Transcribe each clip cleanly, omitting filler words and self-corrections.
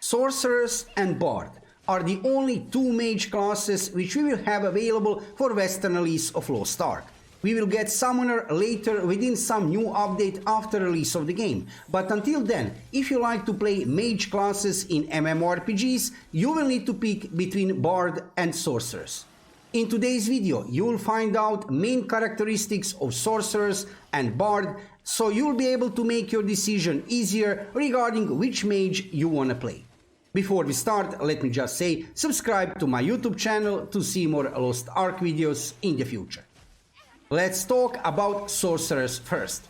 Sorceress and Bard are the only two mage classes which we will have available for Western release of Lost Ark. We will get Summoner later within some new update after release of the game, but until then, if you like to play mage classes in MMORPGs, you will need to pick between Bard and Sorceress. In today's video, you will find out main characteristics of Sorceress and Bard, so you will be able to make your decision easier regarding which mage you wanna play. Before we start, let me just say, subscribe to my YouTube channel to see more Lost Ark videos in the future. Let's talk about Sorceress first.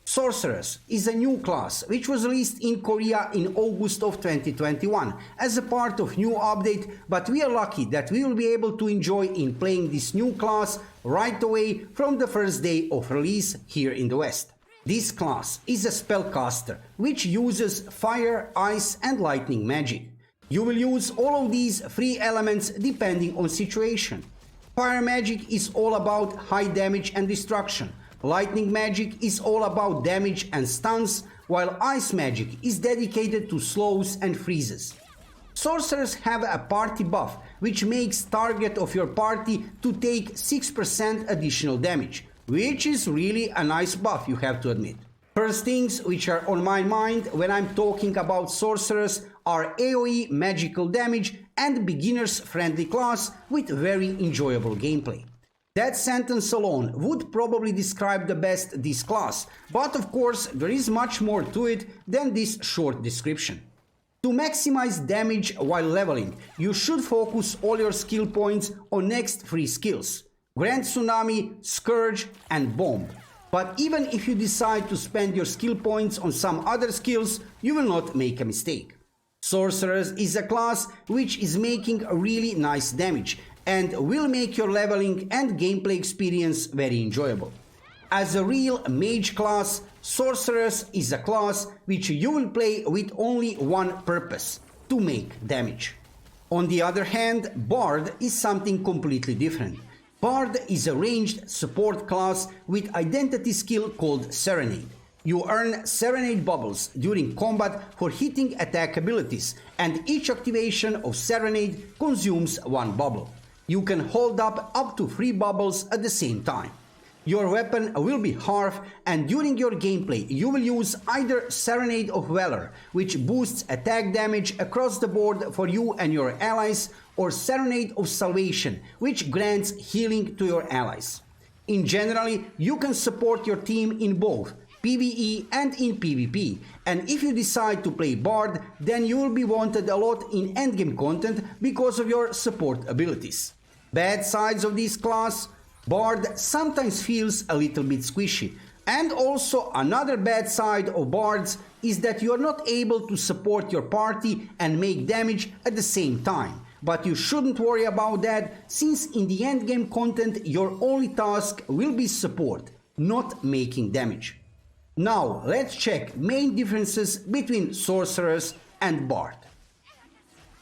Sorceress is a new class which was released in Korea in August of 2021 as a part of new update, but we are lucky that we will be able to enjoy in playing this new class right away from the first day of release here in the West. This class is a spellcaster which uses fire, ice and lightning magic. You will use all of these three elements depending on situation. Fire magic is all about high damage and destruction. Lightning magic is all about damage and stuns, while ice magic is dedicated to slows and freezes. Sorcerers have a party buff which makes target of your party to take 6% additional damage, which is really a nice buff, you have to admit. First things which are on my mind when I'm talking about Sorcerers are AoE magical damage and beginners friendly class with very enjoyable gameplay. That sentence alone would probably describe the best this class, but of course there is much more to it than this short description. To maximize damage while leveling, you should focus all your skill points on next three skills: Grand Tsunami, Scourge and Bomb. But even if you decide to spend your skill points on some other skills, you will not make a mistake. Sorceress is a class which is making a really nice damage and will make your leveling and gameplay experience very enjoyable. As a real mage class, Sorceress is a class which you will play with only one purpose: to make damage. On the other hand, Bard is something completely different. Bard is a ranged support class with identity skill called Serenade. You earn Serenade bubbles during combat for hitting attack abilities, and each activation of Serenade consumes one bubble. You can hold up to 3 bubbles at the same time. Your weapon will be Harf, and during your gameplay you will use either Serenade of Valor, which boosts attack damage across the board for you and your allies, or Serenade of Salvation, which grants healing to your allies. In general, you can support your team in both PvE and in PvP, and if you decide to play Bard, then you will be wanted a lot in endgame content because of your support abilities. Bad sides of this class: Bard sometimes feels a little bit squishy, and also another bad side of Bards is that you are not able to support your party and make damage at the same time. But you shouldn't worry about that, since in the endgame content your only task will be support, not making damage. Now let's check main differences between Sorceress and Bard.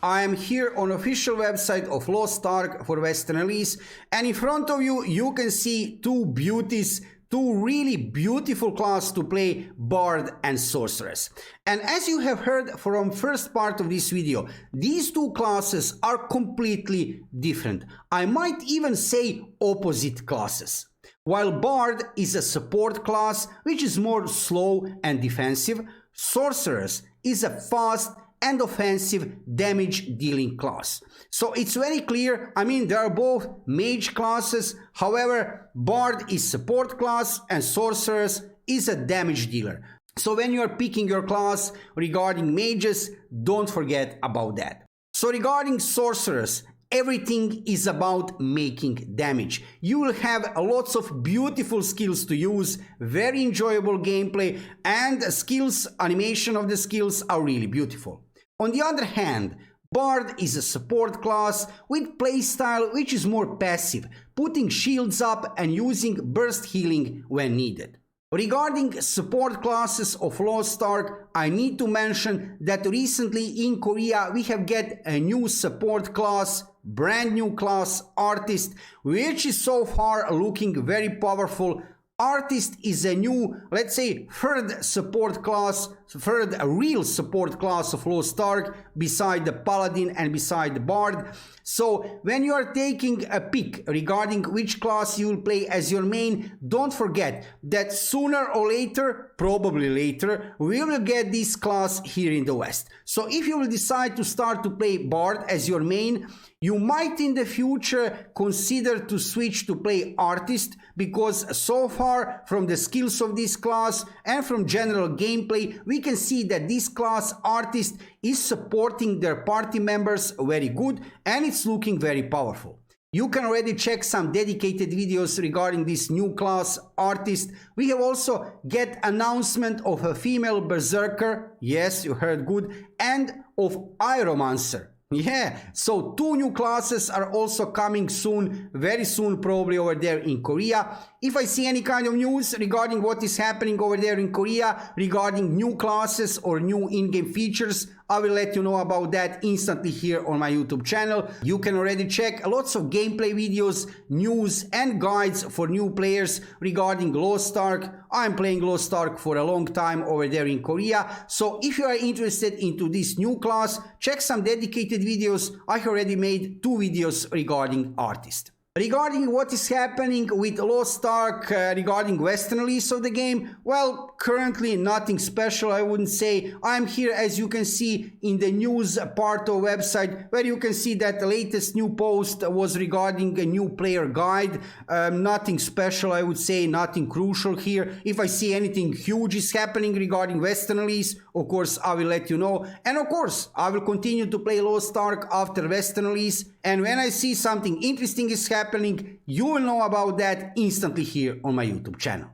I am here on official website of Lost Ark for Western release, and in front of you you can see two beauties, two really beautiful classes to play, Bard and Sorceress. And as you have heard from first part of this video, these two classes are completely different. I might even say opposite classes. While Bard is a support class which is more slow and defensive, Sorceress is a fast and offensive damage dealing class. So it's very clear, I mean, they are both mage classes, however Bard is support class and Sorceress is a damage dealer. So when you are picking your class regarding mages, don't forget about that. So regarding Sorceress, everything is about making damage. You will have lots of beautiful skills to use, very enjoyable gameplay, and skills, animation of the skills are really beautiful. On the other hand, Bard is a support class with playstyle which is more passive, putting shields up and using burst healing when needed. Regarding support classes of Lost Ark, I need to mention that recently in Korea we have get a new support class, brand new class, Artist, which is so far looking very powerful. Artist is a new, let's say, third support class, third real support class of Lost Ark beside the Paladin and beside the Bard. So when you are taking a pick regarding which class you will play as your main, don't forget that sooner or later, probably later, we will get this class here in the West. So if you will decide to start to play Bard as your main, you might in the future consider to switch to play Artist, because so far from the skills of this class and from general gameplay, we can see that this class Artist is supporting their party members very good and it's looking very powerful. You can already check some dedicated videos regarding this new class Artist. We have also get announcement of a female Berserker, yes, you heard good, and of Iromancer. Yeah, so 2 new classes are also coming soon, very soon, probably over there in Korea. If I see any kind of news regarding what is happening over there in Korea, regarding new classes or new in-game features, I will let you know about that instantly here on my YouTube channel. You can already check lots of gameplay videos, news and guides for new players regarding Lost Ark. I'm playing Lost Ark for a long time over there in Korea. So if you are interested into this new class, check some dedicated videos. I already made 2 videos regarding Artist. Regarding what is happening with Lost Ark, regarding Western release of the game, well, currently nothing special, I wouldn't say. I'm here, as you can see, in the news part of website, where you can see that the latest new post was regarding a new player guide. Nothing special, I would say, nothing crucial here. If I see anything huge is happening regarding Western release, of course, I will let you know. And of course, I will continue to play Lost Ark after Western release. And when I see something interesting is happening, you will know about that instantly here on my YouTube channel.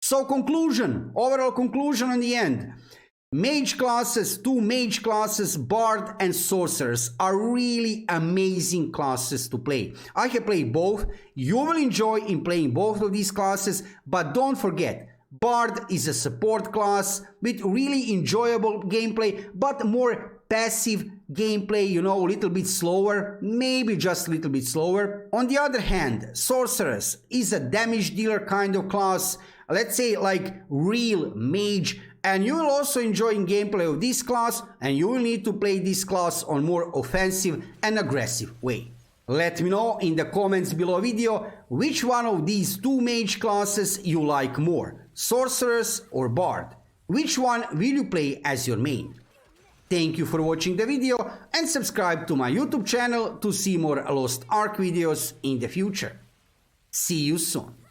So overall conclusion on the end. Mage classes, 2 mage classes, Bard and Sorceress are really amazing classes to play. I have played both. You will enjoy in playing both of these classes, but don't forget, Bard is a support class with really enjoyable gameplay, but more passive gameplay, you know, a little bit slower, maybe just a little bit slower. On the other hand, Sorceress is a damage dealer kind of class, let's say like real mage, and you will also enjoy in gameplay of this class, and you will need to play this class on more offensive and aggressive way. Let me know in the comments below video which one of these 2 mage classes you like more, Sorceress or Bard. Which one will you play as your main? Thank you for watching the video and subscribe to my YouTube channel to see more Lost Ark videos in the future. See you soon.